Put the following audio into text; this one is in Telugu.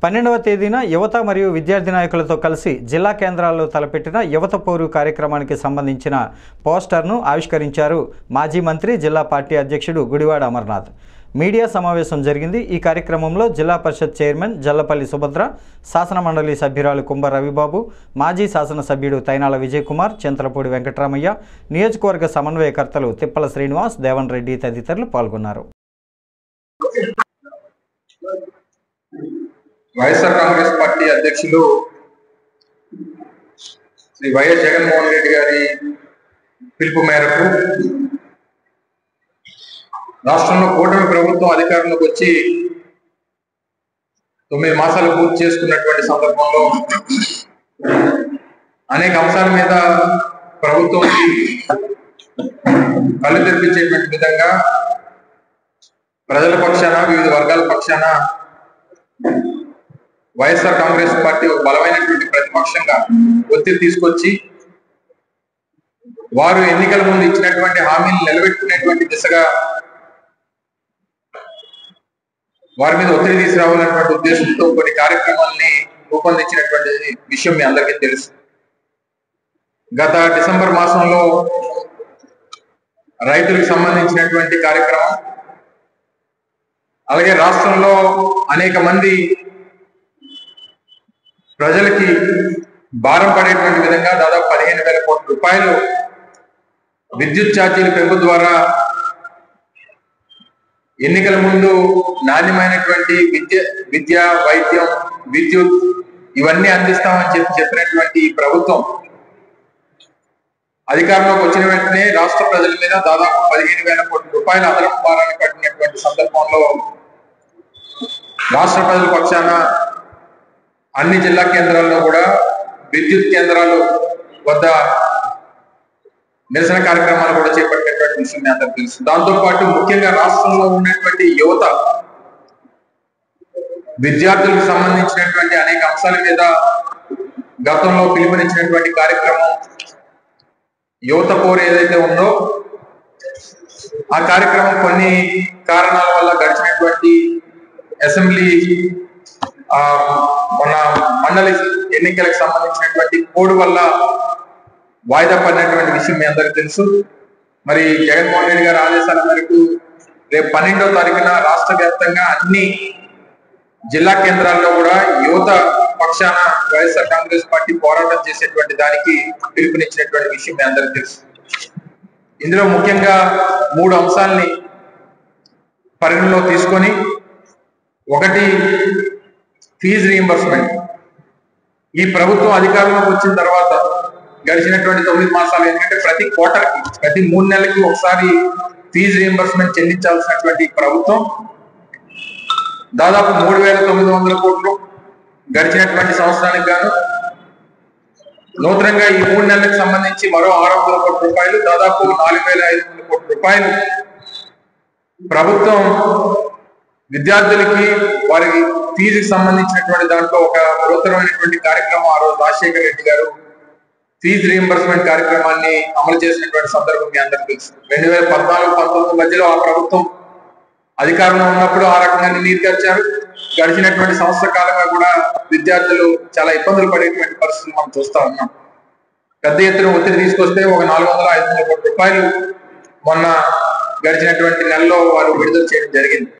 12వ తేదీన యువత మరియు విద్యార్థి నాయకులతో కలిసి జిల్లా కేంద్రాల్లో తలపెట్టిన యువత పౌరు కార్యక్రమానికి సంబంధించిన పోస్టర్ను ఆవిష్కరించారు మాజీ మంత్రి జిల్లా పార్టీ అధ్యక్షుడు గుడివాడ అమర్నాథ్. మీడియా సమావేశం జరిగింది. ఈ కార్యక్రమంలో జిల్లా పరిషత్ చైర్మన్ జల్లపల్లి సుభద్ర, శాసన మండలి సభ్యురాలు కుంభ రవిబాబు, మాజీ శాసనసభ్యుడు తైనాల విజయ్ కుమార్, చింతలపూడి వెంకటరామయ్య, నియోజకవర్గ సమన్వయకర్తలు తిప్పల శ్రీనివాస్, దేవన్ రెడ్డి తదితరులు పాల్గొన్నారు. వైఎస్ఆర్ కాంగ్రెస్ పార్టీ అధ్యక్షులు శ్రీ వైఎస్ జగన్మోహన్ రెడ్డి గారి పిలుపు మేరకు రాష్ట్రంలో కూటమి ప్రభుత్వం అధికారంలోకి వచ్చి 9 మాసాలు పూర్తి చేసుకున్నటువంటి సందర్భంలో అనేక అంశాల మీద ప్రభుత్వం కళ్ళు తెరిపించేటువంటి విధంగా ప్రజల పక్షాన, వివిధ వర్గాల పక్షాన వైఎస్ఆర్ కాంగ్రెస్ పార్టీ ఒక బలమైనటువంటి ప్రతిపక్షంగా ఒత్తిడి తీసుకొచ్చి వారు ఎన్నికల ముందు ఇచ్చినటువంటి హామీలు నిలబెట్టుకునేటువంటి దిశగా వారి మీద ఒత్తిడి తీసుకురావాలన్నటువంటి ఉద్దేశంతో కొన్ని కార్యక్రమాలని రూపొందించినటువంటి విషయం మీ అందరికీ తెలుసు. గత డిసెంబర్ మాసంలో రైతులకు సంబంధించినటువంటి కార్యక్రమం, అలాగే రాష్ట్రంలో అనేక మంది ప్రజలకి భారం పడేటువంటి విధంగా దాదాపు 15,000 కోట్ల రూపాయలు విద్యుత్ ఛార్జీల పెంపు ద్వారా ఎన్నికల ముందు నాణ్యమైనటువంటి విద్య, వైద్యం, విద్యుత్ ఇవన్నీ అందిస్తామని చెప్పినటువంటి ఈ ప్రభుత్వం అధికారంలోకి వచ్చిన వెంటనే రాష్ట్ర ప్రజల మీద దాదాపు 15,000 కోట్ల రూపాయల అదనపు భారాన్ని పట్టినటువంటి సందర్భంలో రాష్ట్ర ప్రజల పక్షాన అన్ని జిల్లా కేంద్రాల్లో కూడా విద్యుత్ కేంద్రాలు వద్ద నిరసన కార్యక్రమాలు కూడా చేపట్టినటువంటి విషయం మీ అందరికీ తెలుసు. దాంతోపాటు ముఖ్యంగా రాష్ట్రంలో ఉన్నటువంటి యువత, విద్యార్థులకు సంబంధించినటువంటి అనేక అంశాల మీద గతంలో పిలుపునిచ్చినటువంటి కార్యక్రమం యువత పౌరు ఏదైతే ఉందో ఆ కార్యక్రమం కొన్ని కారణాల వల్ల గడిచినటువంటి అసెంబ్లీ మన మండలి ఎన్నికలకు సంబంధించినటువంటి కోడ్ వల్ల వాయిదా పడినటువంటి విషయం మీ అందరికీ తెలుసు. మరి జగన్మోహన్ రెడ్డి గారి ఆదేశాల మేరకు రేపు 12వ తారీఖున రాష్ట్ర వ్యాప్తంగా అన్ని జిల్లా కేంద్రాల్లో కూడా యువత పక్షాన వైఎస్ఆర్ కాంగ్రెస్ పార్టీ పోరాటం చేసేటువంటి దానికి పిలుపునిచ్చినటువంటి విషయం మీ అందరికీ తెలుసు. ఇందులో ముఖ్యంగా 3 అంశాలని పరిగణలో తీసుకొని, ఒకటి ఫీజు రీయింబర్స్మెంట్. ఈ ప్రభుత్వం అధికారంలోకి వచ్చిన తర్వాత గడిచినటువంటి 9 మాసాలు ఏంటంటే ప్రతి క్వార్టర్కి, ప్రతి 3 నెలలకి ఒకసారి ఫీజు రీయింబర్స్మెంట్ చెల్లించాల్సినటువంటి ప్రభుత్వం దాదాపు 3,900 కోట్లు గడిచినటువంటి సంవత్సరానికి గాను నూతనంగా ఈ 3 నెలలకు సంబంధించి మరో 600 కోట్ల రూపాయలు, దాదాపు 4,500 కోట్ల రూపాయలు ప్రభుత్వం విద్యార్థులకి వారికి ఫీజుకి సంబంధించినటువంటి దాంట్లో ఒక బృహత్తరమైనటువంటి కార్యక్రమం ఆ రోజు రాజశేఖర రెడ్డి గారు ఫీజు రీయింబర్స్మెంట్ కార్యక్రమాన్ని అమలు చేసినటువంటి సందర్భం మీ అందరికీ తెలుసు. 2014-19 మధ్యలో ఆ ప్రభుత్వం అధికారంలో ఉన్నప్పుడు ఆ రకంగా నీరుగార్చారు. గడిచినటువంటి సంవత్సర కాలంగా కూడా విద్యార్థులు చాలా ఇబ్బందులు పడేటువంటి పరిస్థితులు మనం చూస్తా ఉన్నాం. పెద్ద ఎత్తున ఒత్తిడి తీసుకొస్తే ఒక 400-500 కోట్ల రూపాయలు మొన్న గడిచినటువంటి నెలలో వారు విడుదల చేయడం జరిగింది.